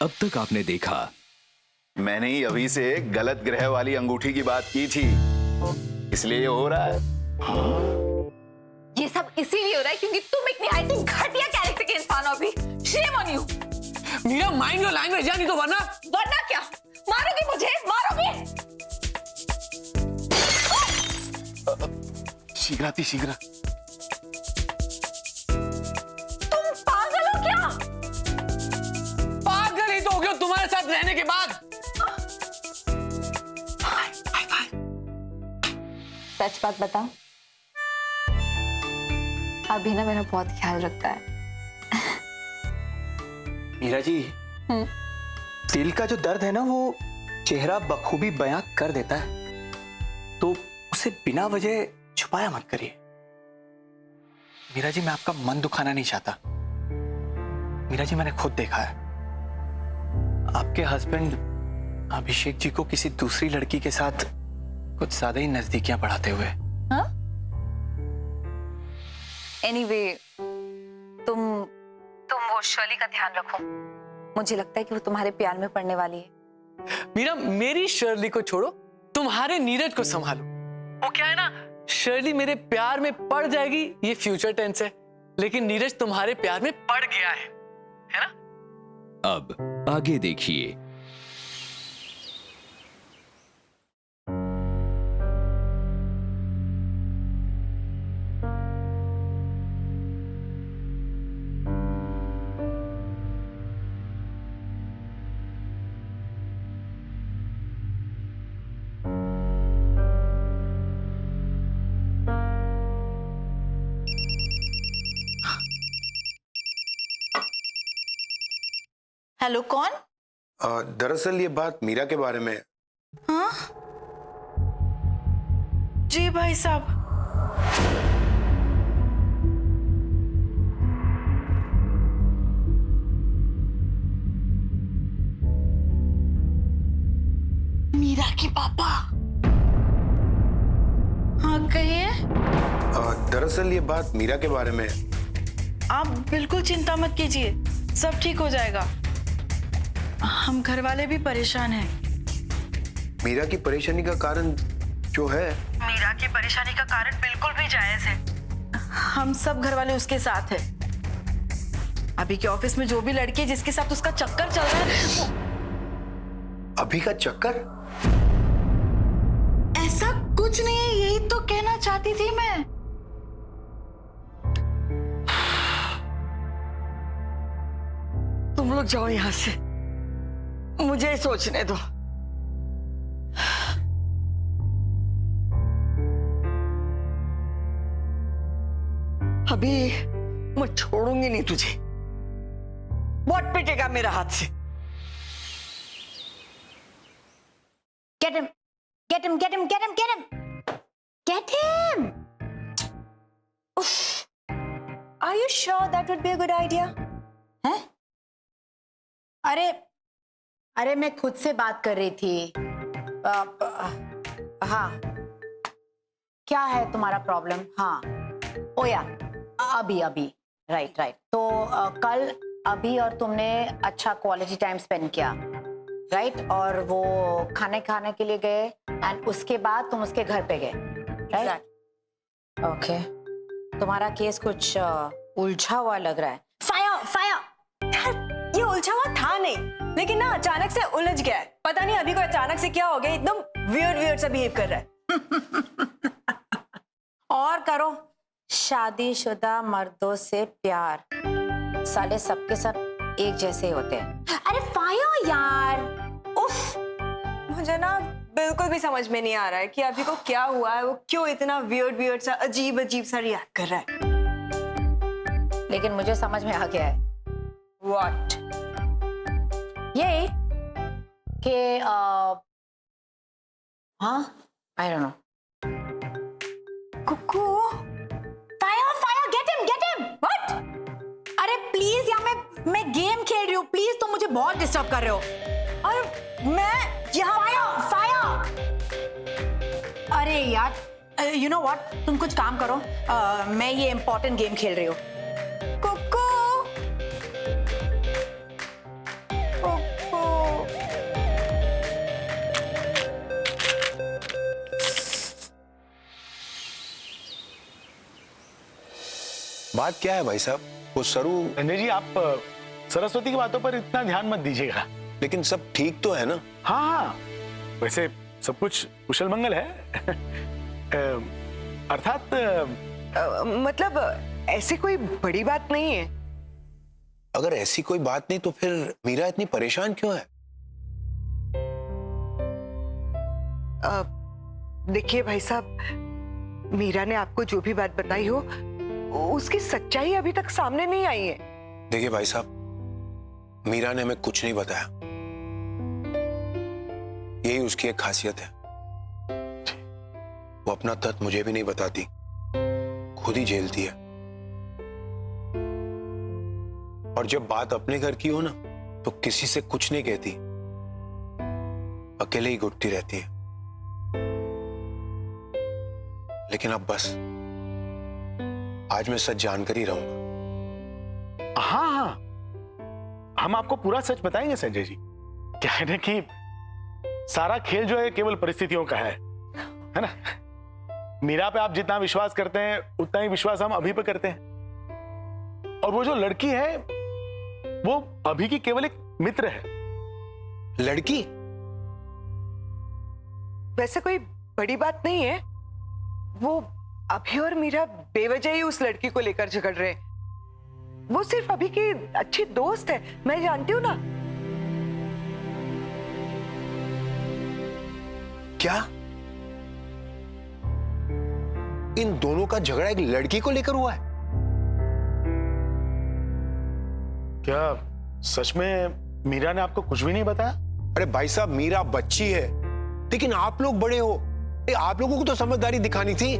अब तक आपने देखा। मैंने ही अभी से गलत ग्रह वाली अंगूठी की बात की थी, इसलिए ये हो रहा है। ये सब इसीलिए हो रहा है क्योंकि तुम एक निहायत ही घटिया कैरेक्टर के इंसान हो अभी। Shame on you. Meera mind your language, नहीं तो वरना क्या मारोगे मुझे? मारोगे? शीघ्र। तुम पागल हो क्या? पागल ही तो हो गया तुम्हारे साथ रहने के बाद। सच बात बताओ, अभी ना मेरा बहुत ख्याल रखता है। मीरा जी, दिल का जो दर्द है ना वो चेहरा बखूबी बयां कर देता है, तो उसे बिना वजह छुपाया मत करिए। मीरा जी, मैं आपका मन दुखाना नहीं चाहता। मीरा जी, मैंने खुद देखा है आपके हस्बैंड अभिषेक जी को किसी दूसरी लड़की के साथ कुछ ज्यादा ही नजदीकियां बढ़ाते हुए। एनीवे, तुम वो शर्ली का ध्यान रखो। मुझे लगता है कि वो तुम्हारे प्यार में पड़ने वाली है। मीरा, मेरी शर्ली को छोड़ो, तुम्हारे नीरज को संभालो। वो क्या है ना, शर्ली मेरे प्यार में पड़ जाएगी, ये फ्यूचर टेंस है, लेकिन नीरज तुम्हारे प्यार में पड़ गया है ना? अब आगे देखिए। हेलो, कौन? दरअसल ये बात मीरा के बारे में। हाँ जी भाई साहब। मीरा के पापा? हाँ कहिए। दरअसल ये बात मीरा के बारे में। आप बिल्कुल चिंता मत कीजिए, सब ठीक हो जाएगा। हम घर वाले भी परेशान हैं। मीरा की परेशानी का कारण जो है। मीरा की परेशानी का कारण बिल्कुल भी जायज है। हम सब घर वाले उसके साथ हैं। अभी के ऑफिस में जो भी लड़की है जिसके साथ उसका चक्कर चल रहा है अभी का चक्कर? ऐसा कुछ नहीं है, यही तो कहना चाहती थी मैं। तुम लोग जाओ यहां से, मुझे ही सोचने दो। अभी मैं छोड़ूंगी नहीं तुझे, बहुत पिटेगा मेरा हाथ से। Get him! Get him! Get him! Get him! Get him! Get him! Oof. Are you sure that would be a good idea? हैं? अरे मैं खुद से बात कर रही थी। हाँ, क्या है तुम्हारा प्रॉब्लम? हाँ, ओ या, अभी राइट। तो कल अभी और तुमने अच्छा क्वालिटी टाइम स्पेंड किया, राइट? और वो खाने के लिए गए एंड उसके बाद तुम उसके घर पे गए, राइट? ओके, तुम्हारा केस कुछ उलझा हुआ लग रहा है। फायर! यार, ये उलझा हुआ था नहीं, लेकिन ना अचानक से उलझ गया है। पता नहीं अभी को अचानक से क्या हो गया, एकदम वियर्ड सा बिहेव कर रहा है। और करो, शादीशुदा मर्दों से प्यार साले सबके सब एक जैसे ही होते हैं। अरे फायर यार, उफ! मुझे ना बिल्कुल भी समझ में नहीं आ रहा है कि अभी को क्या हुआ है, वो क्यों इतना वियर्ड सा अजीब सा रिएक्ट कर रहा है। लेकिन मुझे समझ में आ गया है। What? ये कि हाँ, I don't know. कुकू, फायर, get him! What? अरे प्लीज यार, मैं गेम खेल रही हूँ, प्लीज तुम मुझे बहुत डिस्टर्ब कर रहे हो। और मैं यहाँ फायर! अरे यार, you know what? तुम कुछ काम करो, मैं ये इम्पोर्टेंट गेम खेल रही हूँ। कुकू, बात क्या है भाई साहब? वो सरू, संजय जी, आप सरस्वती की बातों पर इतना ध्यान मत दीजिएगा। लेकिन सब ठीक तो है ना? हाँ हाँ, वैसे सब कुछ कुशल मंगल है। अर्थात मतलब ऐसी कोई बड़ी बात नहीं है। अगर ऐसी कोई बात नहीं तो फिर मीरा इतनी परेशान क्यों है? देखिए भाई साहब, मीरा ने आपको जो भी बात बताई हो उसकी सच्चाई अभी तक सामने नहीं आई है। देखिए भाई साहब, मीरा ने हमें कुछ नहीं बताया, यही उसकी एक खासियत है। वो अपना दर्द मुझे भी नहीं बताती, खुद ही झेलती है। और जब बात अपने घर की हो ना, तो किसी से कुछ नहीं कहती, अकेले ही घुटती रहती है। लेकिन अब बस आज मैं सच जानकर ही रहूंगा। हाँ हाँ, हम आपको पूरा सच बताएंगे संजय जी। क्या है ना कि सारा खेल जो है केवल परिस्थितियों का है ना। मीरा पे आप जितना विश्वास करते हैं उतना ही विश्वास हम अभी पे करते हैं। और वो जो लड़की है वो अभी की केवल एक मित्र है। लड़की? वैसे कोई बड़ी बात नहीं है। वो अभी और मीरा बेवजह ही उस लड़की को लेकर झगड़ रहे हैं। वो सिर्फ अभी की अच्छी दोस्त है, मैं जानती हूँ ना। क्या इन दोनों का झगड़ा एक लड़की को लेकर हुआ है? क्या सच में मीरा ने आपको कुछ भी नहीं बताया? अरे भाई साहब, मीरा बच्ची है, लेकिन आप लोग बड़े हो, आप लोगों को तो समझदारी दिखानी थी।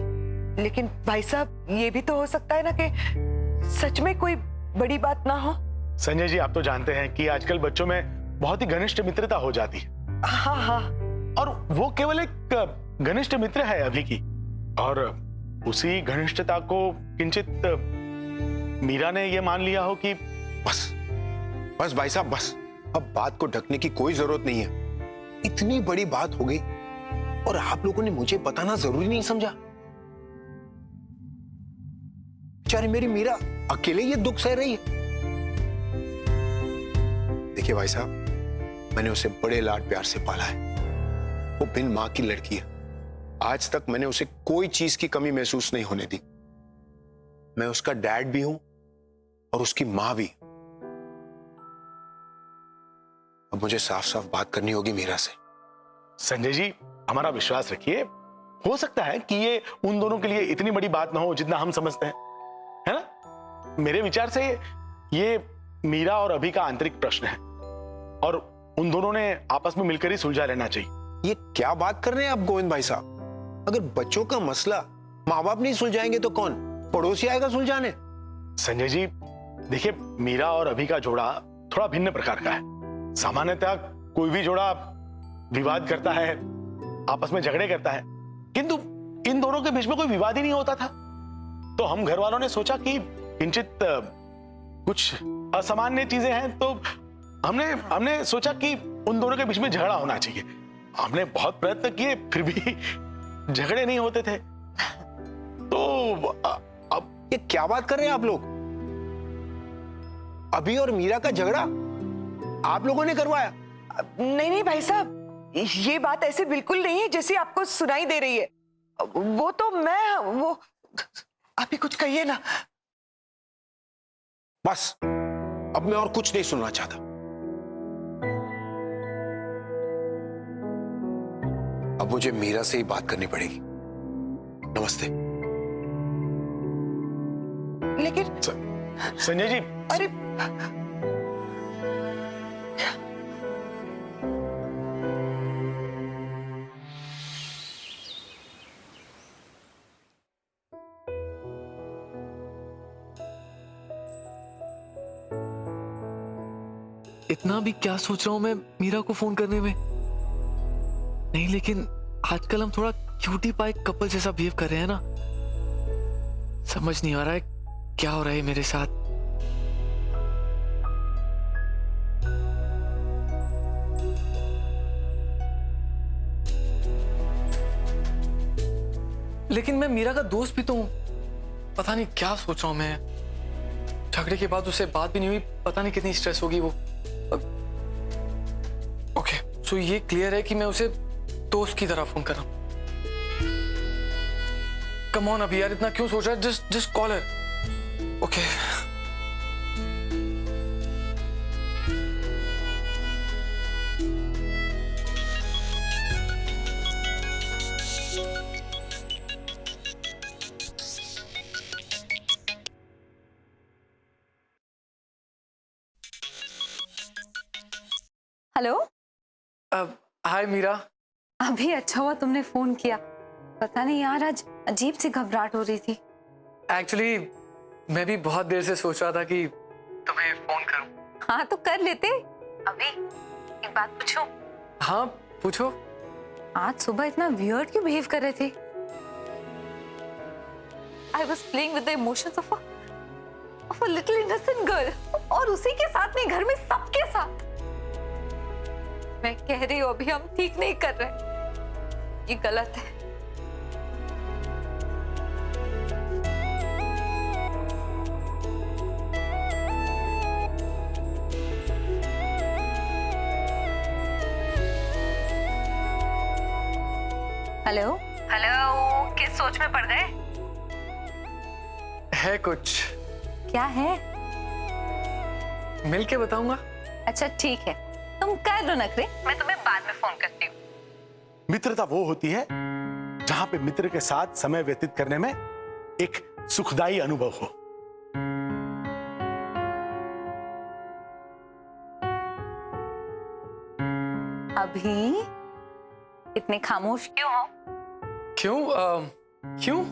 लेकिन भाई साहब, ये भी तो हो सकता है ना कि सच में कोई बड़ी बात ना हो। संजय जी, आप तो जानते हैं कि आजकल बच्चों में बहुत ही घनिष्ठ मित्रता हो जाती है। हाँ हाँ, और वो केवल एक घनिष्ठ मित्र है अभी की, और उसी घनिष्ठता को किंचित मीरा ने ये मान लिया हो कि बस बस भाई साहब, बस अब बात को ढकने की कोई जरूरत नहीं है। इतनी बड़ी बात हो गई और आप लोगों ने मुझे बताना जरूरी नहीं समझा। बेचारी मेरी मीरा अकेले ये दुख सह रही है। देखिए भाई साहब, मैंने उसे बड़े लाड प्यार से पाला है। वो बिन मां की लड़की है। आज तक मैंने उसे कोई चीज की कमी महसूस नहीं होने दी। मैं उसका डैड भी हूं और उसकी मां भी। अब मुझे साफ साफ बात करनी होगी मीरा से। संजय जी, हमारा विश्वास रखिए, हो सकता है कि ये उन दोनों के लिए इतनी बड़ी बात ना हो जितना हम समझते हैं, है ना। मेरे विचार से ये मीरा और अभी का आंतरिक प्रश्न है और उन दोनों ने आपस में मिलकर ही सुलझा लेना चाहिए। ये क्या बात कर रहे हैं आप गोविंद भाई साहब? अगर बच्चों का मसला माँ बाप नहीं सुलझाएंगे तो कौन? पड़ोसी आएगा सुलझाने? संजय जी, देखिए, मीरा और अभी का जोड़ा थोड़ा भिन्न प्रकार का है। सामान्यतः कोई भी जोड़ा विवाद करता है, आपस में झगड़े करता है, किंतु इन दोनों के बीच में कोई विवाद ही नहीं होता था। तो हम घर वालों ने सोचा कि किंचित कुछ असामान्य चीजें हैं, तो हमने सोचा कि उन दोनों के बीच में झगड़ा होना चाहिए। हमने बहुत प्रयत्न किए, फिर भी झगड़े नहीं होते थे। तो अब ये क्या बात कर रहे हैं आप लोग? अभी और मीरा का झगड़ा आप लोगों ने करवाया? नहीं नहीं भाई साहब, ये बात ऐसे बिल्कुल नहीं है जैसी आपको सुनाई दे रही है। वो तो वो आप ही कुछ कहिए ना। बस, अब मैं और कुछ नहीं सुनना चाहता। अब मुझे मीरा से ही बात करनी पड़ेगी। नमस्ते। लेकिन संजय जी, अरे इतना भी क्या सोच रहा हूं मैं मीरा को फोन करने में। नहीं, लेकिन आजकल हम थोड़ा क्यूटी पाई कपल जैसा बिहेव कर रहे हैं ना। समझ नहीं आ रहा है क्या हो रहा है मेरे साथ। लेकिन मैं मीरा का दोस्त भी तो हूं। पता नहीं क्या सोच रहा हूं मैं। झगड़े के बाद उससे बात भी नहीं हुई, पता नहीं कितनी स्ट्रेस होगी वो। ओके, सो ये क्लियर है कि मैं उसे दोस्त की तरह फोन कर रहा हूँ। कम ऑन अभी यार, इतना क्यों सोच रहा है? Just call her. Okay. Hello. Hi Meera. अभी अच्छा हुआ तुमने फोन किया। पता नहीं यार, आज अजीब सी घबराहट हो रही थी। एक्चुअली मैं भी बहुत देर से सोच रहा था कि तुम्हें फोन करूं। हाँ तो कर लेते। अभी एक बात पूछूं? हाँ पूछो। आज सुबह इतना वियर्ड क्यों बिहेव कर रहे थे? I was playing with the emotions of a little innocent girl, और उसी के साथ नहीं, घर में सबके साथ। मैं कह रही हूँ अभी हम ठीक नहीं कर रहे, ये गलत है। हेलो हेलो, किस सोच में पड़ गए? है कुछ। क्या है? मिल के बताऊंगा। अच्छा ठीक है, तुम कर लो नखरे, मैं तुम्हें बाद में फोन करती हूँ। मित्रता वो होती है जहां पे मित्र के साथ समय व्यतीत करने में एक सुखदायी अनुभव हो। अभी इतने खामोश क्यों हो? क्यों? क्यों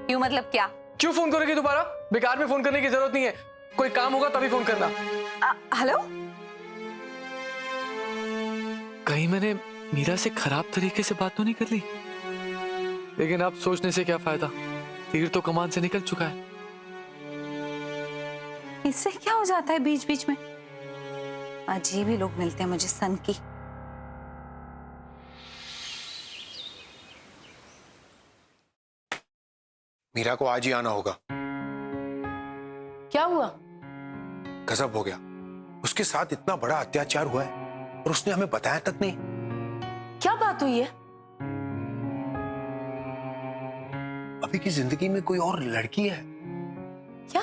क्यों मतलब क्या? क्यों फोन करोगे दोबारा? बेकार में फोन करने की जरूरत नहीं है, कोई काम होगा तभी फोन करना। हेलो। कहीं मैंने मीरा से खराब तरीके से बात तो नहीं कर ली? लेकिन अब सोचने से क्या फायदा, तीर तो कमान से निकल चुका है। इससे क्या हो जाता है बीच बीच में? अजीब ही लोग मिलते हैं मुझे, सन की। मीरा को आज ही आना होगा। क्या हुआ? गजब हो गया, उसके साथ इतना बड़ा अत्याचार हुआ है और उसने हमें बताया तक नहीं। क्या बात हुई है? अभी की जिंदगी में कोई और लड़की है क्या?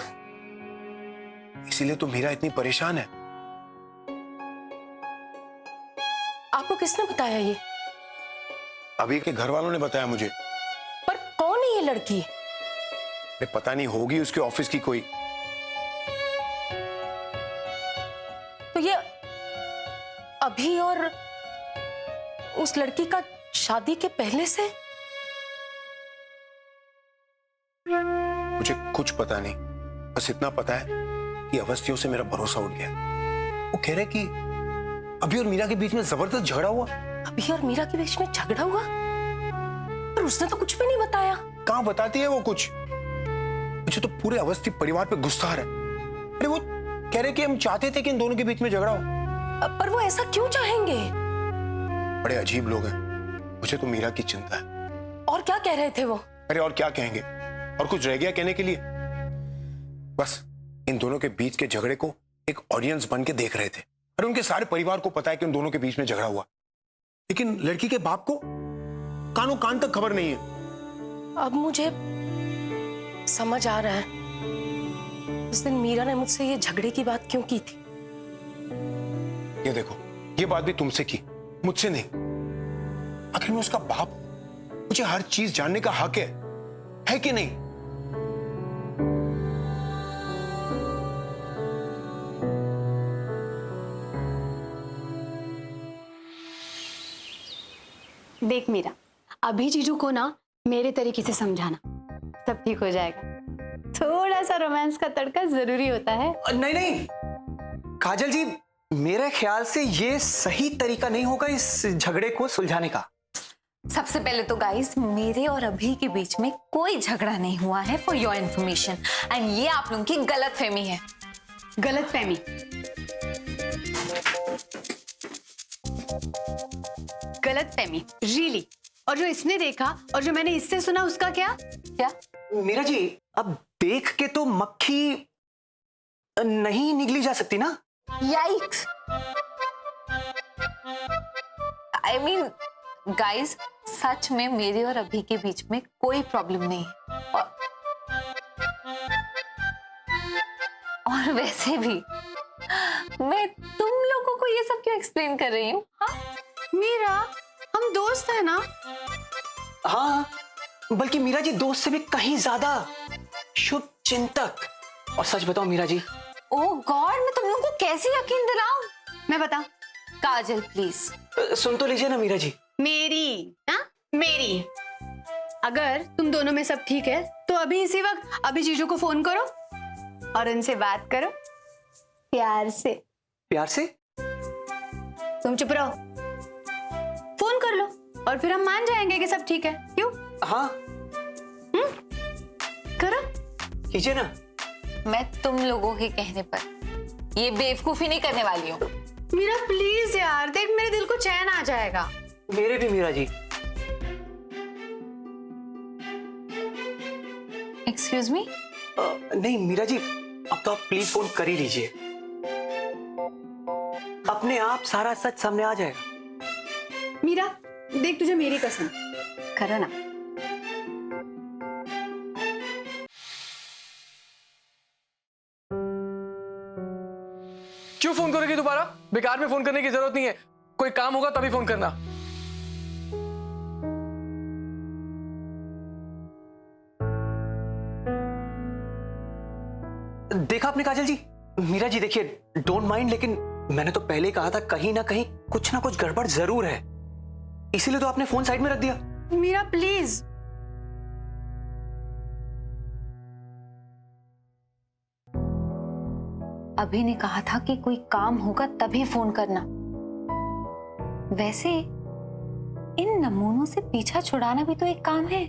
इसीलिए तो मीरा इतनी परेशान है। आपको किसने बताया ये? अभी के घर वालों ने बताया मुझे। पर कौन है ये लड़की? अरे पता नहीं, होगी उसके ऑफिस की कोई। तो ये अभी और उस लड़की का शादी के पहले से? मुझे कुछ पता नहीं, बस इतना पता है कि अवस्थियों से मेरा भरोसा उठ गया। वो कह रहे कि अभी और मीरा के बीच में जबरदस्त झगड़ा हुआ। अभी और मीरा के बीच में झगड़ा हुआ? पर उसने तो कुछ भी नहीं बताया। कहां बताती है वो कुछ? मुझे तो पूरे अवस्थी परिवार पे गुस्सा आ रहा है। अरे वो कह रहे कि हम चाहते थे कि इन दोनों के बीच में झगड़ा हो। पर वो ऐसा क्यों चाहेंगे? बड़े अजीब लोग हैं, मुझे तो मीरा की चिंता है। और क्या कह रहे थे वो? अरे और क्या कहेंगे, और कुछ रह गया कहने के लिए? बस इन दोनों के बीच के झगड़े को एक ऑडियंस बन के देख रहे थे। अरे उनके सारे परिवार को पता है कि उन दोनों के बीच में झगड़ा हुआ, लेकिन लड़की के बाप को कानों कान तक खबर नहीं है। अब मुझे समझ आ रहा है उस दिन मीरा ने मुझसे ये झगड़े की बात क्यों की थी। ये देखो, ये बात भी तुमसे की, मुझसे नहीं। आखिर में उसका बाप, मुझे हर चीज जानने का हक है कि नहीं? देख मीरा, अभी जीजू को ना मेरे तरीके से समझाना, सब ठीक हो जाएगा। थोड़ा सा रोमांस का तड़का जरूरी होता है। नहीं नहीं काजल जी, मेरे ख्याल से ये सही तरीका नहीं होगा इस झगड़े को सुलझाने का। सबसे पहले तो गाइस, मेरे और अभी के बीच में कोई झगड़ा नहीं हुआ है, फॉर योर इन्फॉर्मेशन। एंड ये आप लोगों की गलतफहमी है। गलतफहमी? गलतफहमी रियली? और जो इसने देखा और जो मैंने इससे सुना, उसका क्या? क्या? मीरा जी, अब देख के तो मक्खी नहीं निगली जा सकती ना। Yikes! I mean, guys, सच में मेरे और अभी के बीच में कोई प्रॉब्लम नहीं है। और वैसे भी मैं तुम लोगों को ये सब क्यों एक्सप्लेन कर रही हूँ? हाँ? मीरा, हम दोस्त हैं ना? हाँ, बल्कि मीरा जी दोस्त से भी कहीं ज्यादा शुभ चिंतक। और सच बताओ मीरा जी, ओह गॉड, मैं तुम लोगों को कैसे यकीन दिलाऊं? मैं बता, काजल प्लीज। सुन तो लीजिए ना मीरा जी। मेरी ना, मेरी। अगर तुम दोनों में सब ठीक है तो अभी इसी वक्त अभी जीजू को फोन करो और उनसे बात करो प्यार से। प्यार से? तुम चुप रहो, फोन कर लो और फिर हम मान जाएंगे कि सब ठीक है। क्यों? हाँ करो। कीजिए ना। मैं तुम लोगों के कहने पर ये बेवकूफी नहीं करने वाली हूँ। मीरा प्लीज यार, देख मेरे दिल को चैन आ जाएगा। मेरे भी मीरा जी। Excuse me? नहीं मीरा जी, अब तो आप प्लीज फोन कर ही लीजिए, अपने आप सारा सच सामने आ जाएगा। मीरा देख, तुझे मेरी कसम, करो ना। क्यों फोन करोगी दोबारा? बेकार में फोन करने की जरूरत नहीं है, कोई काम होगा तभी फोन करना। देखा आपने काजल जी? मीरा जी देखिए, डोंट माइंड, लेकिन मैंने तो पहले ही कहा था कहीं ना कहीं कुछ ना कुछ गड़बड़ जरूर है, इसीलिए तो आपने फोन साइड में रख दिया। मीरा प्लीज। अभी ने कहा था कि कोई काम होगा तभी फोन करना। वैसे इन नमूनों से पीछा छुड़ाना भी तो एक काम है।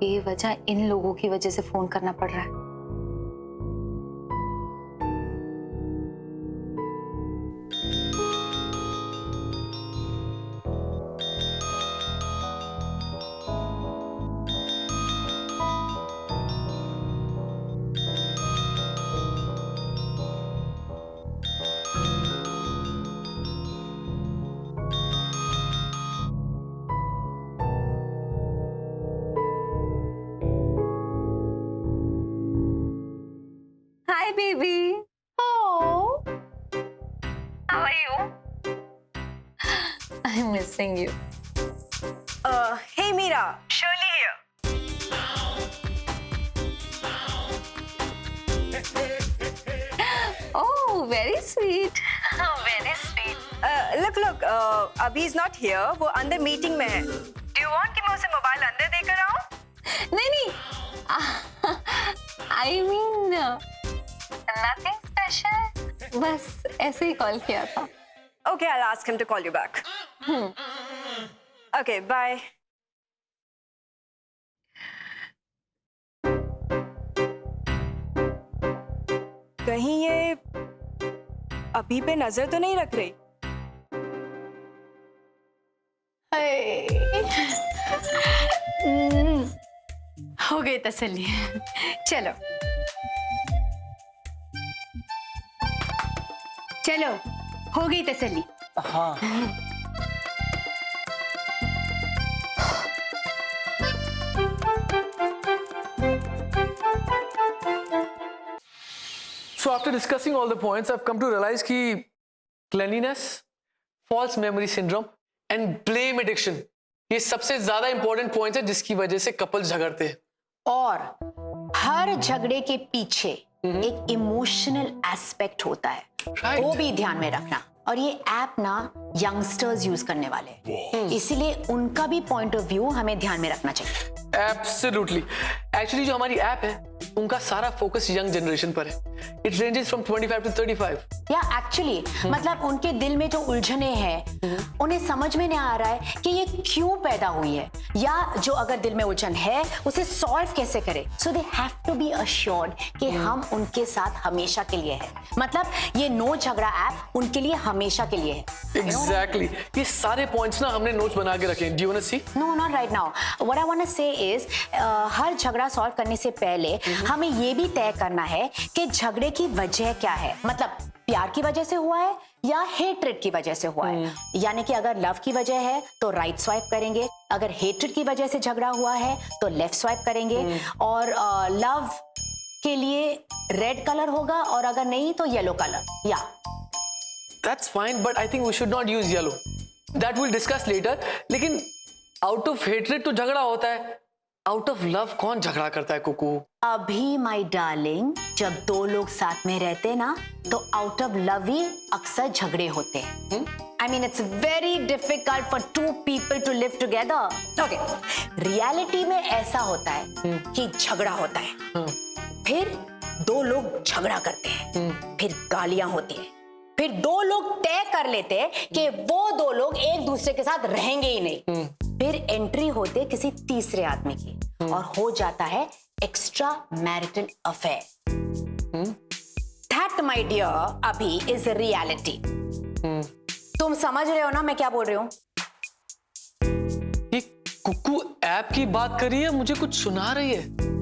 बेवजह इन लोगों की वजह से फोन करना पड़ रहा है। Hi, baby. Oh, how are you? I'm missing you. Hey, Mira. Shirley here. Oh, very sweet. Very sweet. Look. Abhi's not here. वो अंदर मीटिंग में है. Do you want कि मैं उसे मोबाइल अंदर देकर आऊँ? नहीं. I mean, nothing special. बस ऐसे ही कॉल किया था. Okay, I'll ask him to call you back. Okay, bye. कहीं ये अभी पे नजर तो नहीं रख रही? हो गई तसल्ली। चलो चलो, हो गई तसल्ली। हाँ So after discussing all the points, I've come to realize कि cleanliness, false memory syndrome and blame addiction ये सबसे ज्यादा इंपॉर्टेंट पॉइंट्स है जिसकी वजह से कपल्स झगड़ते हैं। और हर झगड़े के पीछे एक इमोशनल एस्पेक्ट होता है, वो भी ध्यान में रखना। और ये ऐप ना यंगस्टर्स यूज करने वाले हैं, इसीलिए उनका भी पॉइंट ऑफ व्यू हमें ध्यान में रखना चाहिए। Absolutely. एक्चुअली जो हमारी ऐप है उनका सारा फोकस यंग जनरेशन पर है। It ranges from 25 to 35। या एक्चुअली मतलब उनके दिल में जो उलझने हैं उन्हें समझ में नहीं आ रहा है कि ये क्यों पैदा हुई है, या जो अगर दिल में उलझन है उसे सॉल्व कैसे करें. So they have to be assured कि हम उनके साथ हमेशा के लिए है. मतलब ये नो झगड़ा ऐप उनके लिए हमेशा के लिए है. एग्जैक्टली ये सारे पॉइंट्स ना हमने नोट्स बना के रखे हैं. Do you want to see? No not right now. What I want to say is हर झगड़ा सॉल्व करने से पहले हमें ये भी तय करना है कि झगड़े की वजह क्या है. मतलब प्यार की वजह से हुआ है या हेट्रेड की वजह से हुआ है. यानी कि अगर लव की वजह है तो राइट स्वाइप करेंगे, अगर हेट्रेड की वजह से झगड़ा हुआ है तो लेफ्ट स्वाइप करेंगे, और लव के लिए रेड कलर होगा और अगर नहीं तो येलो कलर. या That's fine, but I think we should not use yellow. That we'll discuss later. लेकिन out of hatred तो झगड़ा होता है. Out of love कौन झगड़ा करता है कुकू? अभी माय डार्लिंग, जब दो लोग साथ में रहते ना तो आउट ऑफ लव ही अक्सर झगड़े होते हैं. I mean it's very difficult for two people to live together. Okay, reality में ऐसा होता है कि झगड़ा होता है, फिर दो लोग झगड़ा करते हैं, फिर गालियां होती है, फिर दो लोग तय कर लेते हैं कि वो दो लोग एक दूसरे के साथ रहेंगे ही नहीं, फिर एंट्री होते किसी तीसरे आदमी की और हो जाता है extra marital affair. That my dear अभी इज रियलिटी. तुम समझ रहे हो ना मैं क्या बोल रही हूँ? ये कुकू ऐप की बात कर रही है, मुझे कुछ सुना रही है.